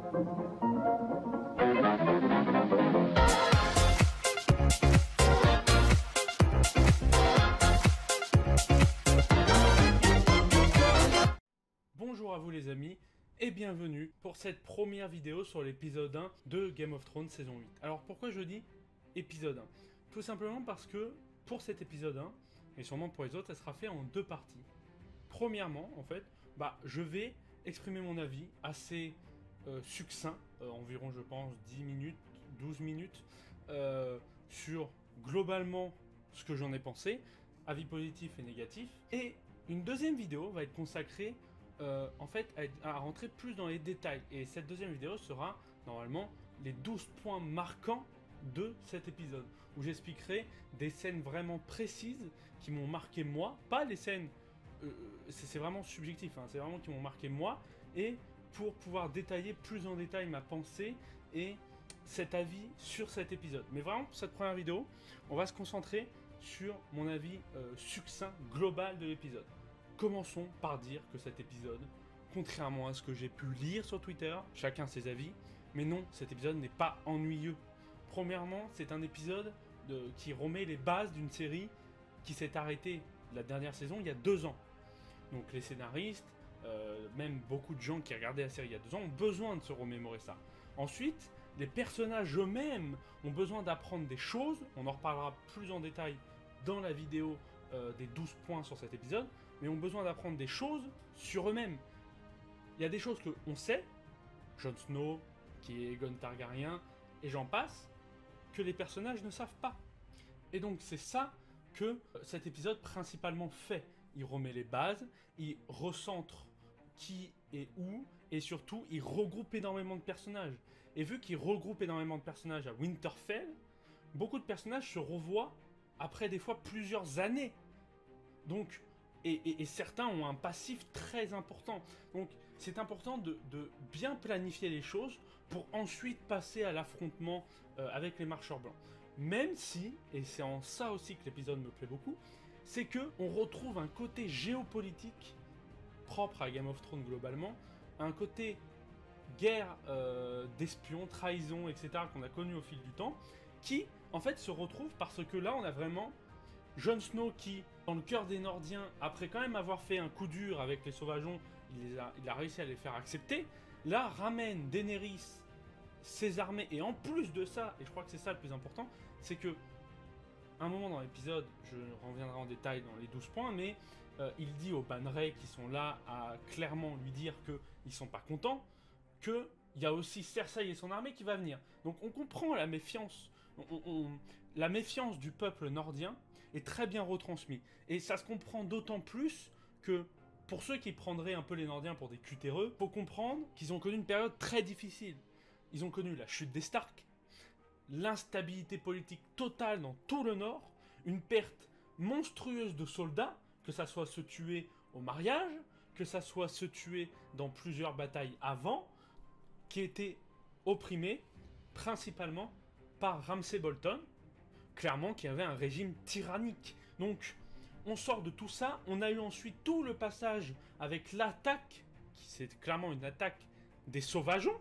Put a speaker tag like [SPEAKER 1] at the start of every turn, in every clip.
[SPEAKER 1] Bonjour à vous les amis et bienvenue pour cette première vidéo sur l'épisode 1 de Game of Thrones saison 8. Alors pourquoi je dis épisode 1? Tout simplement parce que pour cet épisode 1, et sûrement pour les autres, ça sera fait en deux parties. Premièrement, en fait, je vais exprimer mon avis assez succinct, environ je pense 10 minutes, 12 minutes, sur globalement ce que j'en ai pensé, avis positif et négatif. Et une deuxième vidéo va être consacrée en fait à rentrer plus dans les détails. Et cette deuxième vidéo sera normalement les 12 points marquants de cet épisode, où j'expliquerai des scènes vraiment précises qui m'ont marqué moi, pas les scènes, c'est vraiment subjectif, hein, c'est vraiment qui m'ont marqué moi, et pour pouvoir détailler plus en détail ma pensée et cet avis sur cet épisode. Mais vraiment pour cette première vidéo, on va se concentrer sur mon avis succinct, global de l'épisode. Commençons par dire que cet épisode, contrairement à ce que j'ai pu lire sur Twitter, chacun ses avis, mais non, cet épisode n'est pas ennuyeux. Premièrement, c'est un épisode qui remet les bases d'une série qui s'est arrêtée la dernière saison il y a 2 ans. Donc les scénaristes, même beaucoup de gens qui regardaient la série il y a 2 ans, ont besoin de se remémorer ça. Ensuite, les personnages eux-mêmes ont besoin d'apprendre des choses, on en reparlera plus en détail dans la vidéo des 12 points sur cet épisode, mais ont besoin d'apprendre des choses sur eux-mêmes. Il y a des choses que on sait, Jon Snow, qui est Aegon Targaryen, et j'en passe, que les personnages ne savent pas. Et donc c'est ça que cet épisode principalement fait. Il remet les bases, il recentre qui est où, et surtout il regroupe énormément de personnages. Et vu qu'il regroupe énormément de personnages à Winterfell, beaucoup de personnages se revoient après des fois plusieurs années. Donc, et certains ont un passif très important. Donc c'est important de bien planifier les choses pour ensuite passer à l'affrontement avec les marcheurs blancs. Même si, et c'est en ça aussi que l'épisode me plaît beaucoup, c'est que on retrouve un côté géopolitique propre à Game of Thrones globalement, un côté guerre d'espions, trahison, etc. qu'on a connu au fil du temps, qui en fait se retrouve parce que là on a vraiment Jon Snow qui, dans le cœur des Nordiens, après quand même avoir fait un coup dur avec les Sauvageons, il a réussi à les faire accepter, là ramène Daenerys, ses armées, et en plus de ça, et je crois que c'est ça le plus important, c'est que, un moment dans l'épisode, je reviendrai en détail dans les 12 points, mais il dit aux Bannerets qui sont là à clairement lui dire qu'ils sont pas contents, qu'il y a aussi Cersei et son armée qui va venir. Donc on comprend la méfiance. La méfiance du peuple nordien est très bien retransmise. Et ça se comprend d'autant plus que, pour ceux qui prendraient un peu les Nordiens pour des cutéreux, faut comprendre qu'ils ont connu une période très difficile. Ils ont connu la chute des Stark, l'instabilité politique totale dans tout le Nord, une perte monstrueuse de soldats, que ça soit se tuer au mariage, que ça soit se tuer dans plusieurs batailles avant, qui étaient opprimés principalement par Ramsay Bolton, clairement qui avait un régime tyrannique. Donc on sort de tout ça, on a eu ensuite tout le passage avec l'attaque, qui c'est clairement une attaque des Sauvageons,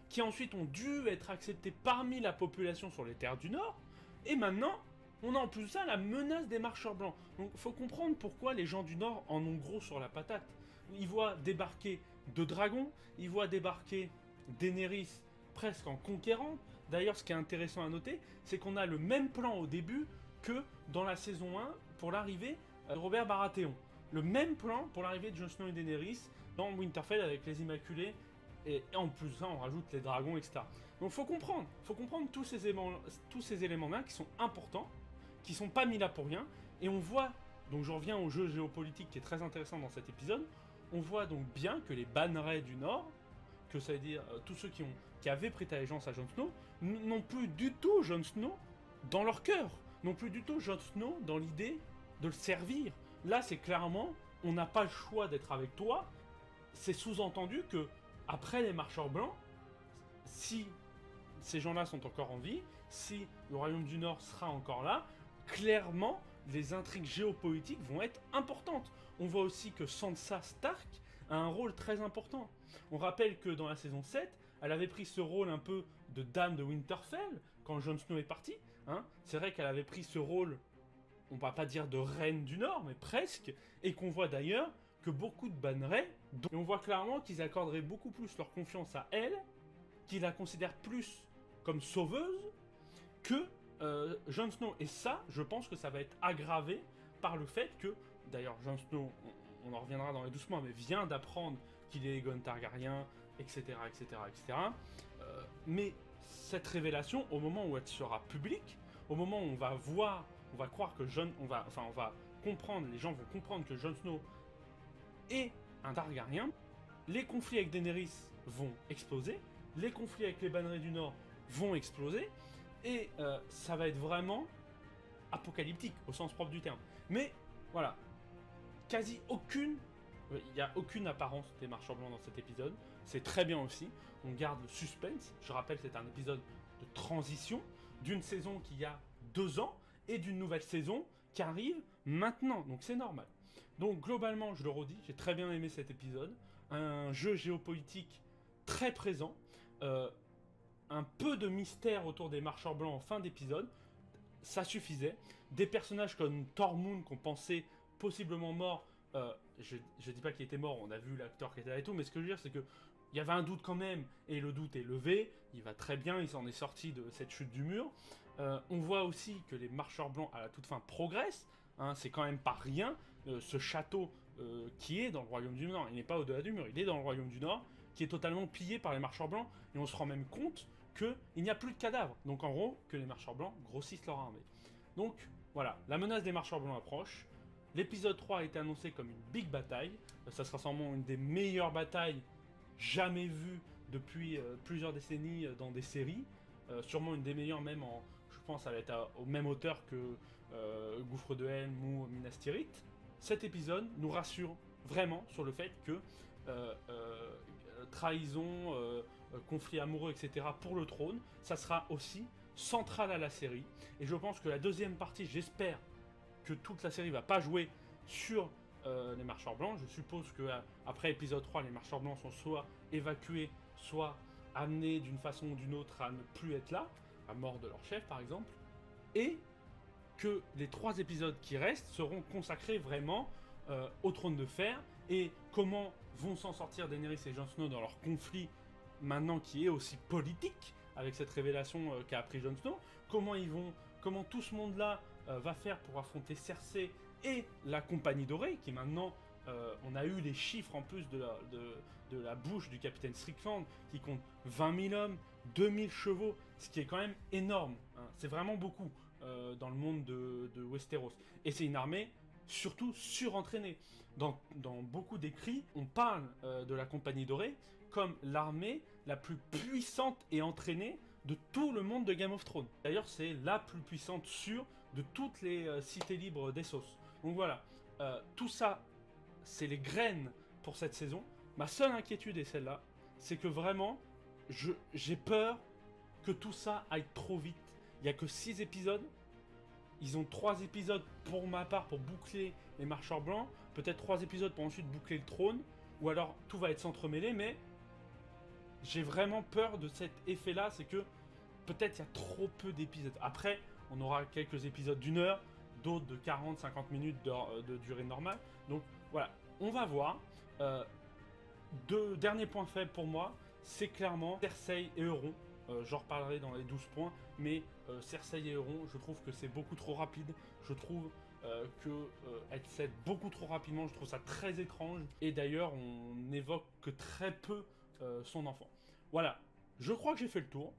[SPEAKER 1] qui ensuite ont dû être acceptés parmi la population sur les terres du Nord, et maintenant on a en plus de ça la menace des marcheurs blancs. Donc il faut comprendre pourquoi les gens du Nord en ont gros sur la patate. Ils voient débarquer 2 dragons, ils voient débarquer Daenerys presque en conquérante. D'ailleurs, ce qui est intéressant à noter, c'est qu'on a le même plan au début que dans la saison 1 pour l'arrivée de Robert Baratheon. Le même plan pour l'arrivée de Jon Snow et Daenerys dans Winterfell avec les Immaculés, et en plus de ça, on rajoute les dragons, etc. Donc faut comprendre tous ces éléments-là qui sont importants, qui sont pas mis là pour rien, et on voit, donc je reviens au jeu géopolitique qui est très intéressant dans cet épisode, on voit donc bien que les Bannerets du Nord, que ça veut dire tous ceux qui avaient prêté allégeance à Jon Snow, n'ont plus du tout Jon Snow dans leur cœur, n'ont plus du tout Jon Snow dans l'idée de le servir. Là, c'est clairement, on n'a pas le choix d'être avec toi. C'est sous-entendu que, après les marcheurs blancs, si ces gens-là sont encore en vie, si le Royaume du Nord sera encore là, clairement, les intrigues géopolitiques vont être importantes. On voit aussi que Sansa Stark a un rôle très important. On rappelle que dans la saison 7, elle avait pris ce rôle un peu de dame de Winterfell quand Jon Snow est parti. Hein. C'est vrai qu'elle avait pris ce rôle, on va pas dire de reine du Nord, mais presque, et qu'on voit d'ailleurs que beaucoup de bannerets, et on voit clairement qu'ils accorderaient beaucoup plus leur confiance à elle, qu'ils la considèrent plus comme sauveuse que Jon Snow. Et ça, je pense que ça va être aggravé par le fait que, d'ailleurs, Jon Snow, on en reviendra dans les 12 mois, mais vient d'apprendre qu'il est Aegon Targaryen, etc., etc., etc. Mais cette révélation, au moment où elle sera publique, au moment où on va voir, on va croire que on va comprendre, les gens vont comprendre que Jon Snow est un Targaryen, les conflits avec Daenerys vont exploser, les conflits avec les bannerets du Nord vont exploser, et ça va être vraiment apocalyptique, au sens propre du terme. Mais, voilà, quasi aucune... Il n'y a aucune apparence des marchands blancs dans cet épisode. C'est très bien aussi. On garde le suspense. Je rappelle, c'est un épisode de transition d'une saison qui a 2 ans et d'une nouvelle saison qui arrive maintenant. Donc c'est normal. Donc globalement, je le redis, j'ai très bien aimé cet épisode. Un jeu géopolitique très présent. Un peu de mystère autour des marchands blancs en fin d'épisode. Ça suffisait. Des personnages comme Tormund qu'on pensait possiblement mort. Je dis pas qu'il était mort, on a vu l'acteur qui était là et tout, mais ce que je veux dire, c'est que il y avait un doute quand même, et le doute est levé, il va très bien, il s'en est sorti de cette chute du mur. On voit aussi que les marcheurs blancs, à la toute fin, progressent, hein, c'est quand même pas rien, ce château qui est dans le royaume du Nord, il n'est pas au-delà du mur, il est dans le royaume du Nord, qui est totalement pillé par les marcheurs blancs, et on se rend même compte qu'il n'y a plus de cadavres, donc en gros, que les marcheurs blancs grossissent leur armée. Donc, voilà, la menace des marcheurs blancs approche. L'épisode 3 a été annoncé comme une big bataille. Ça sera sûrement une des meilleures batailles jamais vues depuis plusieurs décennies dans des séries. Sûrement une des meilleures même en... Je pense ça va être au même hauteur que Gouffre de Helm ou Minas Tirith. Cet épisode nous rassure vraiment sur le fait que trahison, conflit amoureux, etc. pour le trône, ça sera aussi central à la série. Et je pense que la deuxième partie, j'espère que toute la série va pas jouer sur les marcheurs blancs. Je suppose que après épisode 3, les marcheurs blancs sont soit évacués, soit amenés d'une façon ou d'une autre à ne plus être là, à mort de leur chef par exemple, et que les 3 épisodes qui restent seront consacrés vraiment au trône de fer et comment vont s'en sortir Daenerys et Jon Snow dans leur conflit maintenant qui est aussi politique avec cette révélation qu'a appris Jon Snow, comment tout ce monde-là va faire pour affronter Cersei et la Compagnie Dorée, qui maintenant, on a eu les chiffres en plus de la bouche du capitaine Strickland, qui compte 20 000 hommes, 2000 chevaux, ce qui est quand même énorme. Hein. C'est vraiment beaucoup dans le monde de Westeros. Et c'est une armée surtout surentraînée. Dans beaucoup d'écrits, on parle de la Compagnie Dorée comme l'armée la plus puissante et entraînée de tout le monde de Game of Thrones. D'ailleurs, c'est la plus puissante sûre de toutes les cités libres d'Essos. Donc voilà, tout ça, c'est les graines pour cette saison. Ma seule inquiétude est celle-là, c'est que vraiment, j'ai peur que tout ça aille trop vite. Il n'y a que 6 épisodes. Ils ont 3 épisodes pour ma part pour boucler les marcheurs blancs. Peut-être 3 épisodes pour ensuite boucler le trône. Ou alors tout va être s'entremêlé, mais j'ai vraiment peur de cet effet-là, c'est que peut-être il y a trop peu d'épisodes. Après, on aura quelques épisodes d'1 heure, d'autres de 40-50 minutes de durée normale. Donc voilà, on va voir. Deux derniers points faibles pour moi, c'est clairement Cersei et Euron. J'en reparlerai dans les 12 points, mais Cersei et Euron, je trouve que c'est beaucoup trop rapide. Je trouve qu'elle cède beaucoup trop rapidement, je trouve ça très étrange. Et d'ailleurs, on n'évoque que très peu son enfant. Voilà, je crois que j'ai fait le tour.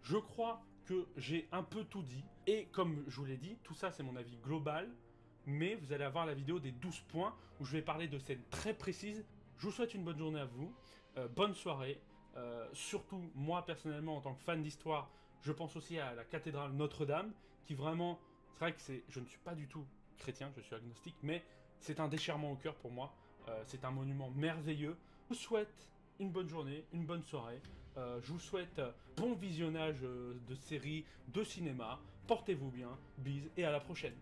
[SPEAKER 1] Je crois que j'ai un peu tout dit. Et comme je vous l'ai dit, tout ça c'est mon avis global. Mais vous allez avoir la vidéo des 12 points où je vais parler de scènes très précises. Je vous souhaite une bonne journée à vous. Bonne soirée. Surtout, moi personnellement, en tant que fan d'histoire, je pense aussi à la cathédrale Notre-Dame, qui vraiment, c'est vrai que je ne suis pas du tout chrétien, je suis agnostique, mais c'est un déchirement au cœur pour moi. C'est un monument merveilleux. Je vous souhaite une bonne journée, une bonne soirée. Je vous souhaite bon visionnage de séries, de cinéma. Portez-vous bien, bise et à la prochaine.